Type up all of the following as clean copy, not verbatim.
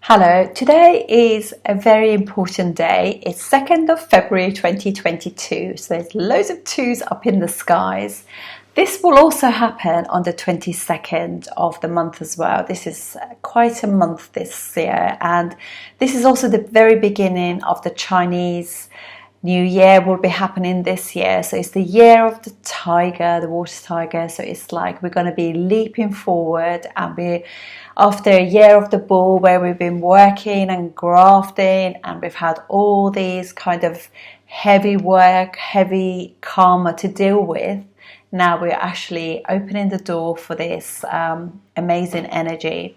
Hello, today is a very important day. It's 2nd of February 2022, so there's loads of twos up in the skies. This will also happen on the 22nd of the month as well. This is quite a month this year, and this is also the very beginning of the Chinese New Year will be happening this year. So it's the year of the tiger, the water tiger. So it's like we're going to be leaping forward, and we, after a year of the bull where we've been working and grafting and we've had all these kind of heavy work, heavy karma to deal with, now we're actually opening the door for this amazing energy.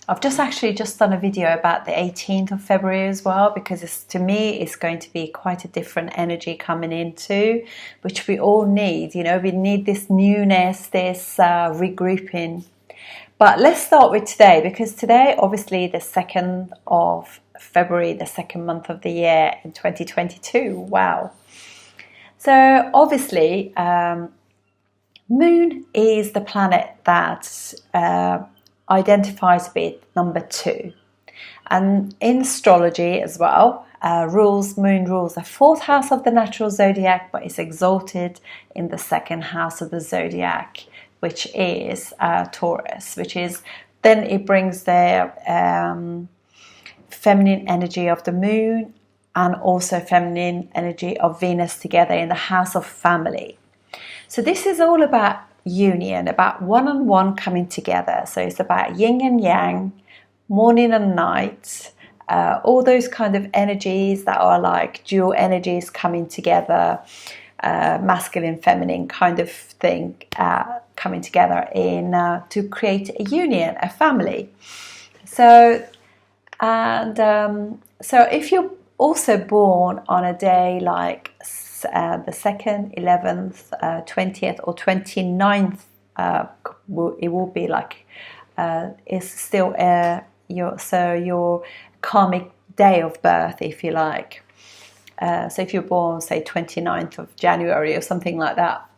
I've just done a video about the 18th of February as well, because to me it's going to be quite a different energy coming into, which we all need. You know, we need this newness, this regrouping. But let's start with today, because today, obviously the 2nd of February, the second month of the year in 2022. Wow. So obviously, Moon is the planet that identifies with number 2, and in astrology as well, moon rules the 4th house of the natural zodiac, but is exalted in the 2nd house of the zodiac, which is Taurus, which is then it brings the feminine energy of the moon and also feminine energy of Venus together in the house of family. So this is all about union, about one-on-one coming together. So it's about yin and yang, morning and night, all those kind of energies that are like dual energies coming together, masculine, feminine kind of thing coming together in to create a union, a family. So if you're also born on a day like the 2nd, 11th, 20th or 29th, it will be like it's still your karmic day of birth, if you like. So if you're born, say, 29th of January or something like that,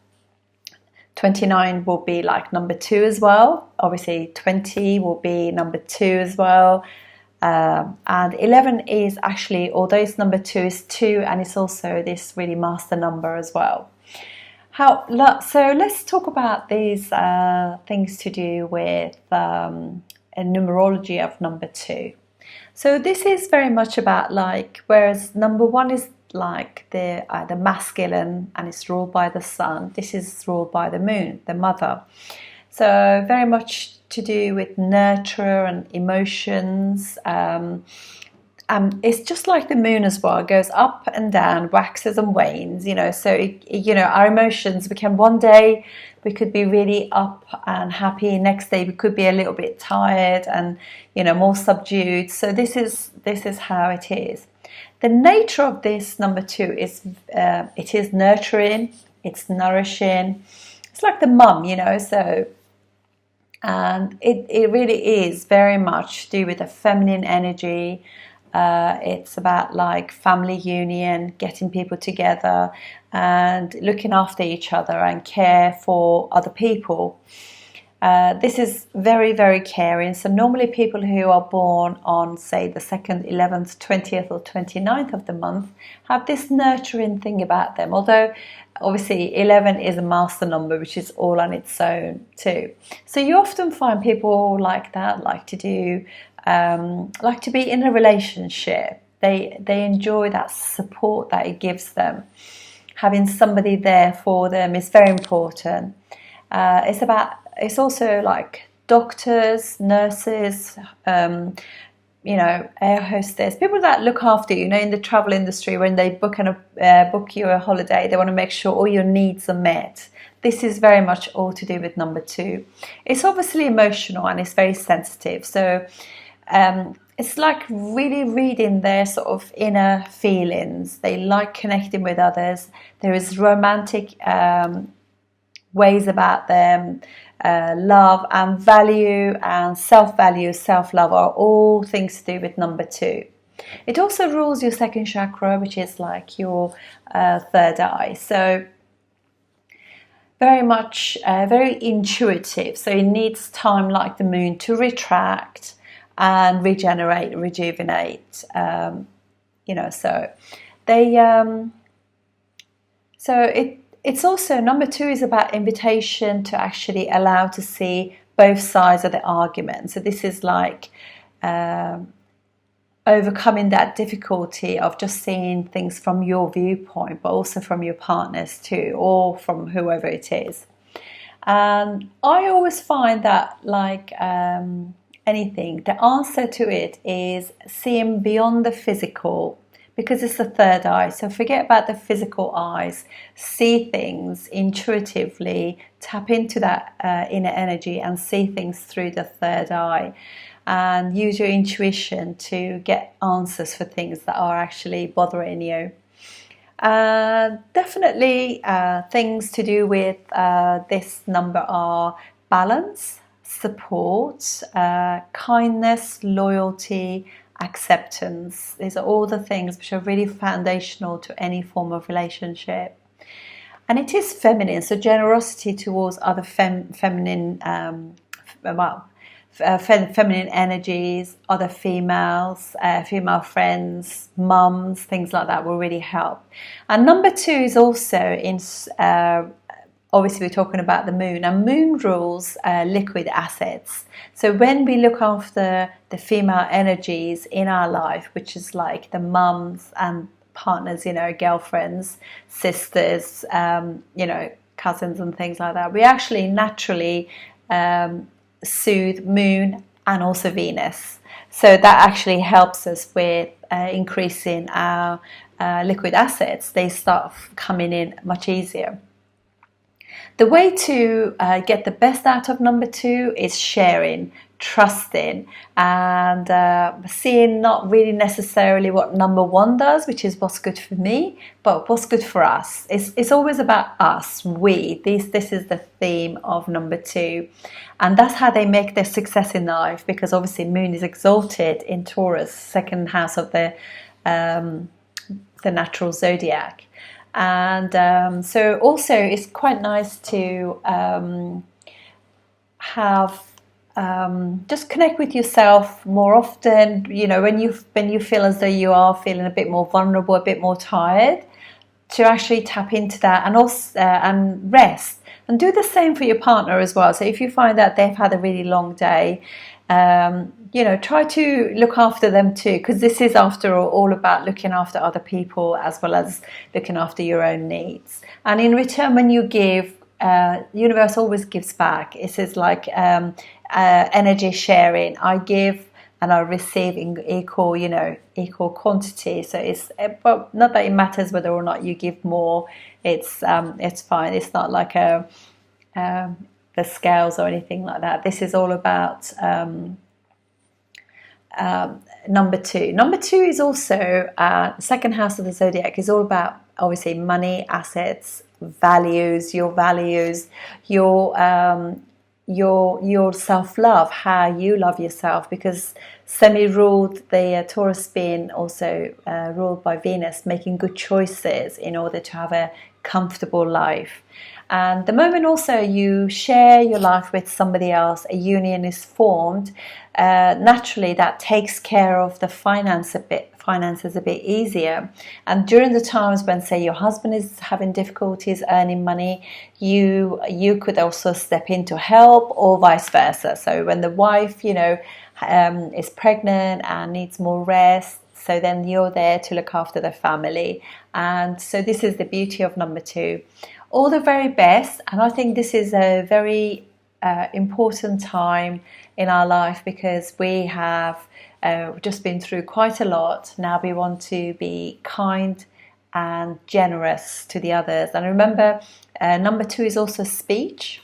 29 will be like number 2 as well. Obviously 20 will be number 2 as well. And 11 is actually, although it's number 2, is 2, and it's also this really master number as well. So let's talk about these things to do with a numerology of number 2. So this is very much about like, whereas number 1 is like the masculine and it's ruled by the sun, this is ruled by the moon, the mother. So very much to do with nurture and emotions. It's just like the moon as well. It goes up and down, waxes and wanes, you know. So, our emotions, one day we could be really up and happy. Next day we could be a little bit tired and, more subdued. So this is how it is. The nature of this number 2 is it is nurturing, it's nourishing. It's like the mum, so... And it really is very much to do with the feminine energy. It's about like family union, getting people together and looking after each other and care for other people. This is very, very caring. So normally people who are born on, say, the 2nd, 11th, 20th or 29th of the month have this nurturing thing about them. Although obviously 11 is a master number, which is all on its own too. So you often find people like that, like to be in a relationship. They enjoy that support that it gives them. Having somebody there for them is very important. It's also like doctors, nurses, air hostess, people that look after you, in the travel industry, when they book you a holiday, they want to make sure all your needs are met. This is very much all to do with number 2. It's obviously emotional and it's very sensitive. So it's like really reading their sort of inner feelings. They like connecting with others. There is romantic ways about them. Love and value and self-value, self-love are all things to do with number 2. It also rules your 2nd chakra, which is like your 3rd eye. So very much very intuitive. So it needs time, like the moon, to retract and regenerate, rejuvenate. You know, so they it's also, number 2 is about invitation to actually allow to see both sides of the argument. So this is like overcoming that difficulty of just seeing things from your viewpoint, but also from your partner's too, or from whoever it is. And I always find that, like anything, the answer to it is seeing beyond the physical, because it's the third eye. So forget about the physical eyes, see things intuitively, tap into that inner energy and see things through the third eye, and use your intuition to get answers for things that are actually bothering you. Definitely things to do with this number are balance, support, kindness, loyalty, acceptance. These are all the things which are really foundational to any form of relationship. And it is feminine, so generosity towards other feminine feminine energies, other females, female friends, mums, things like that will really help. And number 2 is also in, obviously we're talking about the moon, and moon rules liquid assets. So when we look after the female energies in our life, which is like the mums and partners, you know, girlfriends, sisters, you know, cousins and things like that, we actually naturally soothe moon and also Venus. So that actually helps us with increasing our liquid assets. They start coming in much easier. The way to get the best out of number 2 is sharing, trusting, and seeing not really necessarily what number 1 does, which is what's good for me, but what's good for us. It's always about us, we. This is the theme of number 2. And that's how they make their success in life, because obviously moon is exalted in Taurus, second house of the natural zodiac. And so also it's quite nice to have just connect with yourself more often. You know, when you feel as though you are feeling a bit more vulnerable, a bit more tired, to actually tap into that, and also and rest, and do the same for your partner as well. So if you find that they've had a really long day, you know, try to look after them too, because this is, after all about looking after other people as well as looking after your own needs. And in return, when you give, universe always gives back. It says like energy sharing. I give and I receive in equal, you know, equal quantity. So it's, but not that it matters whether or not you give more. It's fine. It's not like the scales or anything like that. This is all about number 2. Number 2 is also second house of the zodiac, is all about obviously money, assets, values, your self-love, how you love yourself, because semi-ruled, the Taurus being also ruled by Venus, making good choices in order to have a comfortable life. And the moment also you share your life with somebody else, a union is formed, naturally that takes care of the finances a bit easier. And during the times when, say, your husband is having difficulties earning money, you could also step in to help, or vice versa. So when the wife, you know, is pregnant and needs more rest, so then you're there to look after the family. And so this is the beauty of number 2. All the very best. And I think this is a very important time in our life, because we have just been through quite a lot. Now we want to be kind and generous to the others. And remember, number 2 is also speech.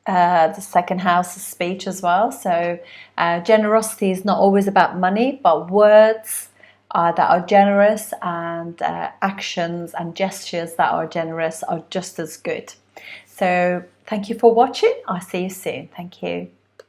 The second house is speech as well. So generosity is not always about money, but words that are generous, and actions and gestures that are generous are just as good. So thank you for watching. I'll see you soon. Thank you.